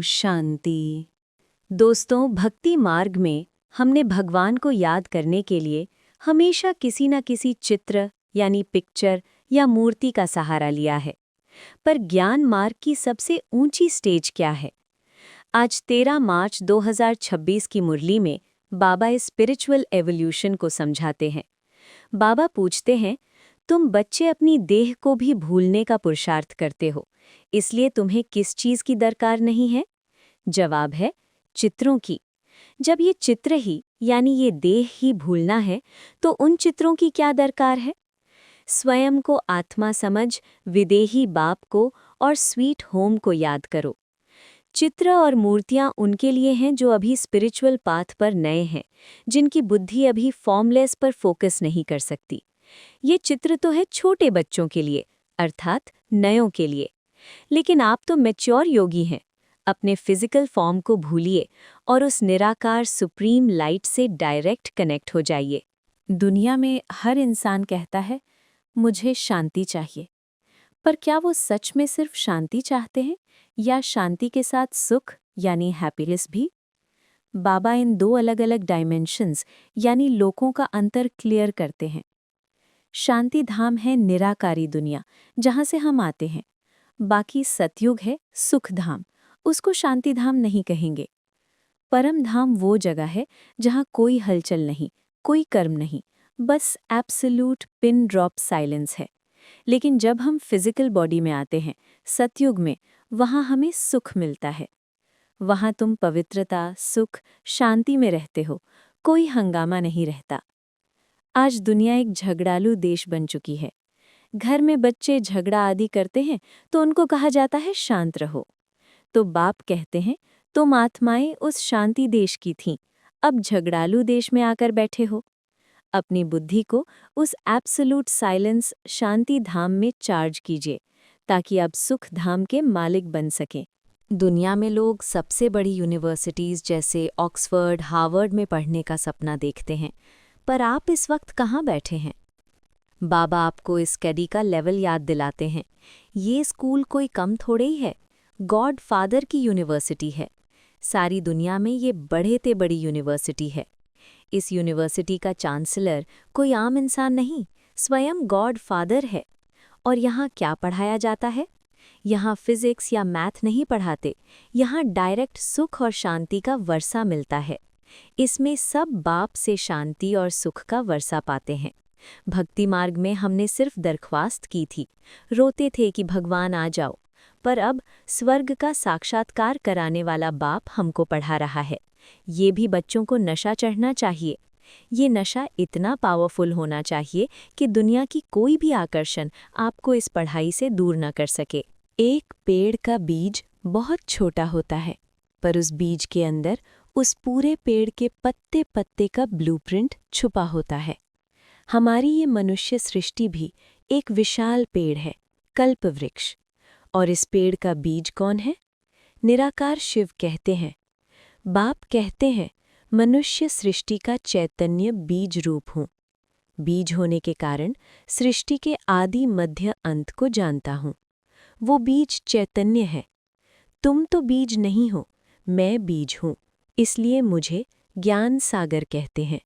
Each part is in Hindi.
शांति। दोस्तों, भक्ति मार्ग में हमने भगवान को याद करने के लिए हमेशा किसी न किसी चित्र यानी पिक्चर या मूर्ति का सहारा लिया है। पर ज्ञान मार्ग की सबसे ऊंची स्टेज क्या है? आज 13 मार्च 2026 की मुरली में बाबा इस स्पिरिचुअल एवोल्यूशन को समझाते हैं। बाबा पूछते हैं, तुम बच्चे अपनी देह को भी भूलने का पुरुषार्थ करते हो, इसलिए तुम्हें किस चीज की दरकार नहीं है? जवाब है, चित्रों की। जब ये चित्र ही यानी ये देह ही भूलना है, तो उन चित्रों की क्या दरकार है? स्वयं को आत्मा समझ विदेही बाप को और स्वीट होम को याद करो। चित्र और मूर्तियां उनके लिए हैं जो अभी स्पिरिचुअल पाथ पर नए हैं, जिनकी बुद्धि अभी फॉर्मलेस पर फोकस नहीं कर सकती। ये चित्र तो है छोटे बच्चों के लिए, अर्थात नयों के लिए। लेकिन आप तो मैच्योर योगी हैं। अपने फिजिकल फॉर्म को भूलिए और उस निराकार सुप्रीम लाइट से डायरेक्ट कनेक्ट हो जाइए। दुनिया में हर इंसान कहता है, मुझे शांति चाहिए। पर क्या वो सच में सिर्फ शांति चाहते हैं या शांति के साथ सुख यानी हैप्पीनेस भी? बाबा इन दो अलग अलग डायमेंशंस यानी लोकों का अंतर क्लियर करते हैं। शांति धाम है निराकारी दुनिया, जहाँ से हम आते हैं। बाकी सतयुग है सुख धाम, उसको शांति धाम नहीं कहेंगे। परम धाम वो जगह है जहाँ कोई हलचल नहीं, कोई कर्म नहीं, बस एब्सोल्यूट पिन ड्रॉप साइलेंस है। लेकिन जब हम फिजिकल बॉडी में आते हैं, सतयुग में, वहाँ हमें सुख मिलता है। वहाँ तुम पवित्रता, सुख, शांति में रहते हो, कोई हंगामा नहीं रहता। आज दुनिया एक झगड़ालू देश बन चुकी है। घर में बच्चे झगड़ा आदि करते हैं तो उनको कहा जाता है शांत रहो। तो बाप कहते हैं, तुम आत्माएं उस शांति देश की थीं, अब झगड़ालू देश में आकर बैठे हो। अपनी बुद्धि को उस एब्सोल्यूट साइलेंस शांति धाम में चार्ज कीजिए, ताकि अब सुख धाम के मालिक बन सकें। दुनिया में लोग सबसे बड़ी यूनिवर्सिटीज़ जैसे ऑक्सफर्ड, हार्वर्ड में पढ़ने का सपना देखते हैं, पर आप इस वक्त कहाँ बैठे हैं? बाबा आपको इस स्टडी का लेवल याद दिलाते हैं। ये स्कूल कोई कम थोड़े ही है, गॉड फादर की यूनिवर्सिटी है। सारी दुनिया में ये बढ़े बड़ी यूनिवर्सिटी है। इस यूनिवर्सिटी का चांसलर कोई आम इंसान नहीं, स्वयं गॉड फादर है। और यहाँ क्या पढ़ाया जाता है? यहाँ फिजिक्स या मैथ नहीं पढ़ाते, यहाँ डायरेक्ट सुख और शांति का वर्षा मिलता है। इसमें सब बाप से शांति और सुख का वर्षा पाते हैं। भक्ति मार्ग में हमने सिर्फ दरख्वास्त की थी, रोते थे कि भगवान आ जाओ, पर अब स्वर्ग का साक्षात्कार कराने वाला बाप हमको पढ़ा रहा है। ये भी बच्चों को नशा चढ़ना चाहिए। ये नशा इतना पावरफुल होना चाहिए कि दुनिया की कोई भी आकर्षण आपको इस पढ़ाई से दूर न कर सके। एक पेड़ का बीज बहुत छोटा होता है, पर उस बीज के अंदर उस पूरे पेड़ के पत्ते पत्ते का ब्लूप्रिंट छुपा होता है। हमारी ये मनुष्य सृष्टि भी एक विशाल पेड़ है, कल्प वृक्ष। और इस पेड़ का बीज कौन है? निराकार शिव कहते हैं। बाप कहते हैं, मनुष्य सृष्टि का चैतन्य बीज रूप हूँ। बीज होने के कारण सृष्टि के आदि मध्य अंत को जानता हूँ। वो बीज चैतन्य है। तुम तो बीज नहीं हो, मैं बीज हूँ, इसलिए मुझे ज्ञान सागर कहते हैं।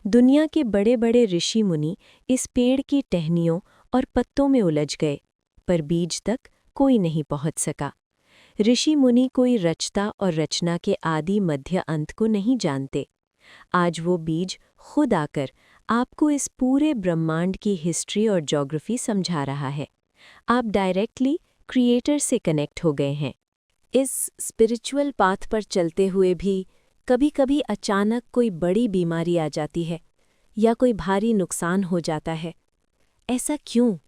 दुनिया के बड़े बड़े ऋषि मुनि इस पेड़ की टहनियों और पत्तों में उलझ गए, पर बीज तक कोई नहीं पहुंच सका। ऋषि मुनि कोई रचता और रचना के आदि मध्य अंत को नहीं जानते। आज वो बीज खुद आकर आपको इस पूरे ब्रह्मांड की हिस्ट्री और ज्योग्राफी समझा रहा है। आप डायरेक्टली क्रिएटर से कनेक्ट हो गए हैं। इस स्पिरिचुअल पाथ पर चलते हुए भी कभी-कभी अचानक कोई बड़ी बीमारी आ जाती है या कोई भारी नुकसान हो जाता है। ऐसा क्यों?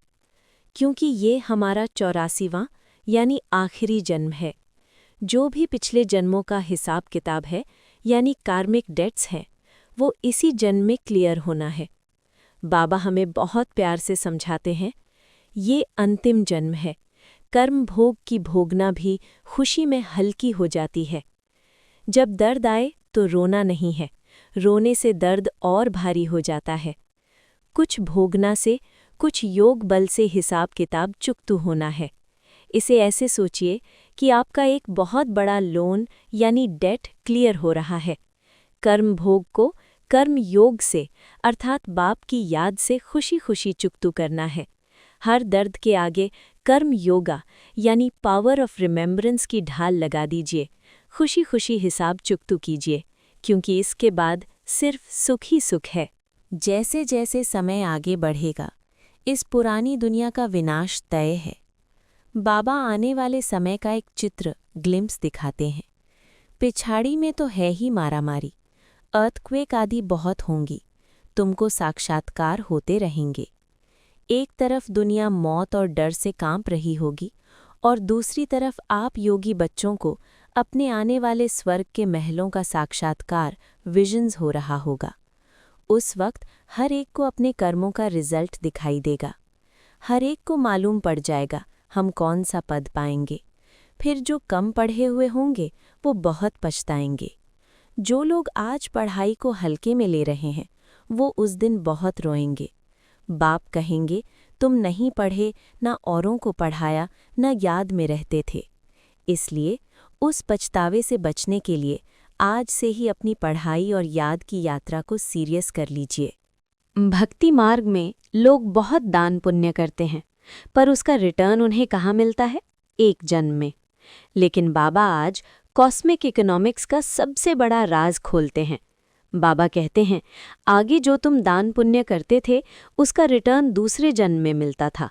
क्योंकि ये हमारा 84वां यानी आखिरी जन्म है। जो भी पिछले जन्मों का हिसाब किताब है यानी कार्मिक डेट्स हैं, वो इसी जन्म में क्लियर होना है। बाबा हमें बहुत प्यार से समझाते हैं, ये अंतिम जन्म है। कर्म भोग की भोगना भी खुशी में हल्की हो जाती है। जब दर्द आए तो रोना नहीं है, रोने से दर्द और भारी हो जाता है। कुछ भोगना से, कुछ योग बल से हिसाब किताब चुकतू होना है। इसे ऐसे सोचिए कि आपका एक बहुत बड़ा लोन यानी डेट क्लियर हो रहा है। कर्म भोग को कर्म योग से अर्थात बाप की याद से खुशी खुशी चुकतू करना है। हर दर्द के आगे कर्म योगा यानी पावर ऑफ रिमेम्बरेंस की ढाल लगा दीजिए। खुशी खुशी हिसाब चुकतू कीजिए, क्योंकि इसके बाद सिर्फ सुख ही सुख है। जैसे जैसे समय आगे बढ़ेगा, इस पुरानी दुनिया का विनाश तय है। बाबा आने वाले समय का एक चित्र ग्लिम्स दिखाते हैं। पिछाड़ी में तो है ही मारामारी, अर्थक्वेक आदि बहुत होंगी, तुमको साक्षात्कार होते रहेंगे। एक तरफ दुनिया मौत और डर से कांप रही होगी और दूसरी तरफ आप योगी बच्चों को अपने आने वाले स्वर्ग के महलों का साक्षात्कार विजन्स हो रहा होगा। उस वक्त हर एक को अपने कर्मों का रिजल्ट दिखाई देगा। हर एक को मालूम पड़ जाएगा हम कौन सा पद पाएंगे। फिर जो कम पढ़े हुए होंगे वो बहुत पछताएंगे। जो लोग आज पढ़ाई को हल्के में ले रहे हैं वो उस दिन बहुत रोएंगे। बाप कहेंगे तुम नहीं पढ़े, ना औरों को पढ़ाया, ना याद में रहते थे। इसलिए उस पछतावे से बचने के लिए आज से ही अपनी पढ़ाई और याद की यात्रा को सीरियस कर लीजिए। भक्ति मार्ग में लोग बहुत दान पुण्य करते हैं, पर उसका रिटर्न उन्हें कहाँ मिलता है? एक जन्म में। लेकिन बाबा आज कॉस्मिक इकोनॉमिक्स का सबसे बड़ा राज खोलते हैं। बाबा कहते हैं आगे जो तुम दान पुण्य करते थे उसका रिटर्न दूसरे जन्म में मिलता था,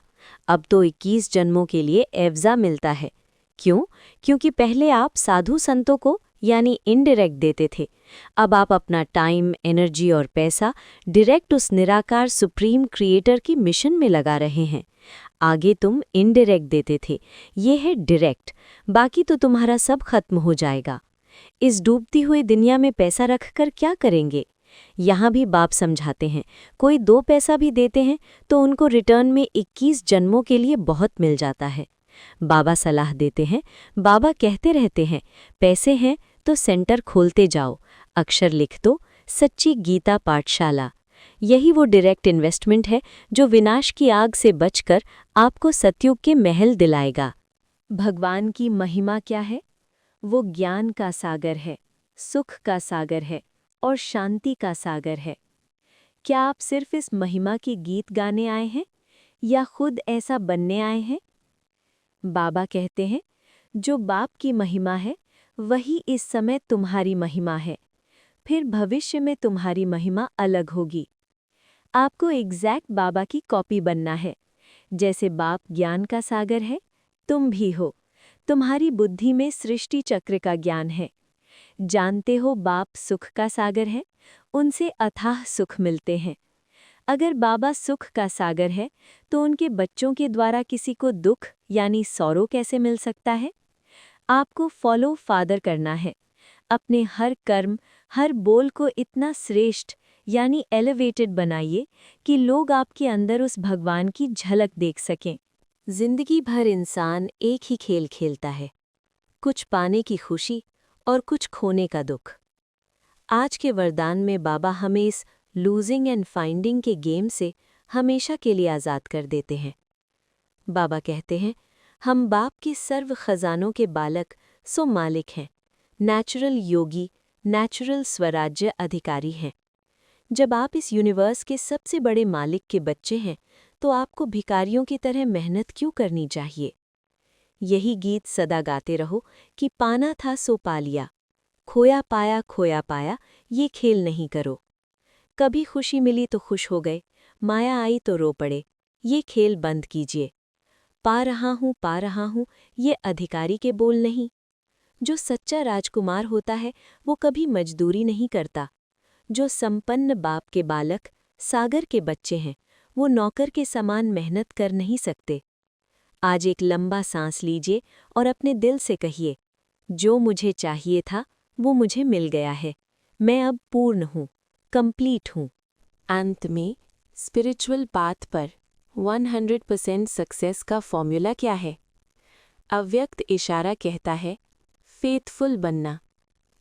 अब तो 21 जन्मों के लिए एवज़ा मिलता है। क्यों? क्योंकि पहले आप साधु संतों को यानी इनडायरेक्ट देते थे, अब आप अपना टाइम, एनर्जी और पैसा डायरेक्ट उस निराकार सुप्रीम क्रिएटर की मिशन में लगा रहे हैं। आगे तुम इनडायरेक्ट देते थे, ये है डायरेक्ट। बाकी तो तुम्हारा सब खत्म हो जाएगा। इस डूबती हुई दुनिया में पैसा रखकर क्या करेंगे? यहाँ भी बाप समझाते हैं, कोई 2 पैसा भी देते हैं तो उनको रिटर्न में 21 जन्मों के लिए बहुत मिल जाता है। बाबा सलाह देते हैं, बाबा कहते रहते हैं पैसे हैं तो सेंटर खोलते जाओ, अक्षर लिख दो, सच्ची गीता पाठशाला। यही वो डायरेक्ट इन्वेस्टमेंट है जो विनाश की आग से बचकर आपको सतयुग के महल दिलाएगा। भगवान की महिमा क्या है? वो ज्ञान का सागर है, सुख का सागर है और शांति का सागर है। क्या आप सिर्फ इस महिमा के गीत गाने आए हैं या खुद ऐसा बनने आए हैं? बाबा कहते हैं जो बाप की महिमा है वही इस समय तुम्हारी महिमा है, फिर भविष्य में तुम्हारी महिमा अलग होगी। आपको एग्जैक्ट बाबा की कॉपी बनना है। जैसे बाप ज्ञान का सागर है, तुम भी हो। तुम्हारी बुद्धि में सृष्टि चक्र का ज्ञान है। जानते हो बाप सुख का सागर है, उनसे अथाह सुख मिलते हैं। अगर बाबा सुख का सागर है तो उनके बच्चों के द्वारा किसी को दुख यानी सौरो कैसे मिल सकता है? आपको फॉलो फादर करना है। अपने हर कर्म, हर बोल को इतना श्रेष्ठ यानी एलिवेटेड बनाइए कि लोग आपके अंदर उस भगवान की झलक देख सकें। जिंदगी भर इंसान एक ही खेल खेलता है, कुछ पाने की खुशी और कुछ खोने का दुख। आज के वरदान में बाबा हमें इस लूजिंग एंड फाइंडिंग के गेम से हमेशा के लिए आज़ाद कर देते हैं। बाबा कहते हैं हम बाप के सर्व खजानों के बालक सो मालिक हैं, नेचुरल योगी, नेचुरल स्वराज्य अधिकारी हैं। जब आप इस यूनिवर्स के सबसे बड़े मालिक के बच्चे हैं तो आपको भिखारियों की तरह मेहनत क्यों करनी चाहिए? यही गीत सदा गाते रहो कि पाना था सो पा लिया, खोया पाया, ये खेल नहीं करो। कभी खुशी मिली तो खुश हो गए, माया आई तो रो पड़े, ये खेल बंद कीजिए। पा रहा हूँ, ये अधिकारी के बोल नहीं। जो सच्चा राजकुमार होता है वो कभी मजदूरी नहीं करता। जो संपन्न बाप के बालक, सागर के बच्चे हैं, वो नौकर के समान मेहनत कर नहीं सकते। आज एक लंबा सांस लीजिए और अपने दिल से कहिए, जो मुझे चाहिए था वो मुझे मिल गया है, मैं अब पूर्ण हूँ, कंप्लीट हूँ। अंत में स्पिरिचुअल पाथ पर 100% सक्सेस का फॉर्मूला क्या है? अव्यक्त इशारा कहता है फेथफुल बनना।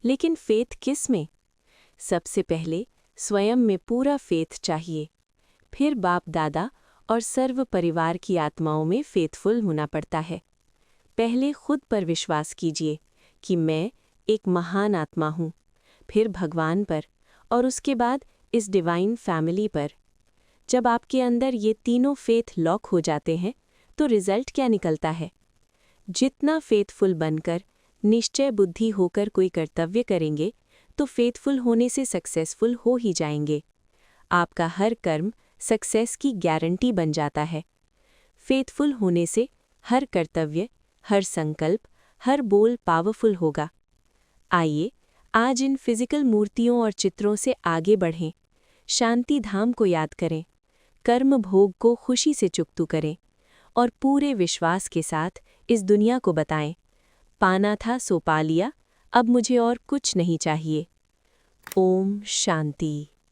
लेकिन फेथ किस में? सबसे पहले स्वयं में पूरा फेथ चाहिए, फिर बाप दादा और सर्व परिवार की आत्माओं में फेथफुल होना पड़ता है। पहले खुद पर विश्वास कीजिए कि मैं एक महान आत्मा हूँ, फिर भगवान पर और उसके बाद इस डिवाइन फैमिली पर। जब आपके अंदर ये तीनों फेथ लॉक हो जाते हैं तो रिजल्ट क्या निकलता है? जितना फेथफुल बनकर, निश्चय बुद्धि होकर कोई कर्तव्य करेंगे तो फेथफुल होने से सक्सेसफुल हो ही जाएंगे। आपका हर कर्म सक्सेस की गारंटी बन जाता है। फेथफुल होने से हर कर्तव्य, हर संकल्प, हर बोल पावरफुल होगा। आइए आज इन फिजिकल मूर्तियों और चित्रों से आगे बढ़ें, शांति धाम को याद करें, कर्म भोग को खुशी से चुकतू करें और पूरे विश्वास के साथ इस दुनिया को बताएं, पाना था सो पा लिया, अब मुझे और कुछ नहीं चाहिए। ओम शांति।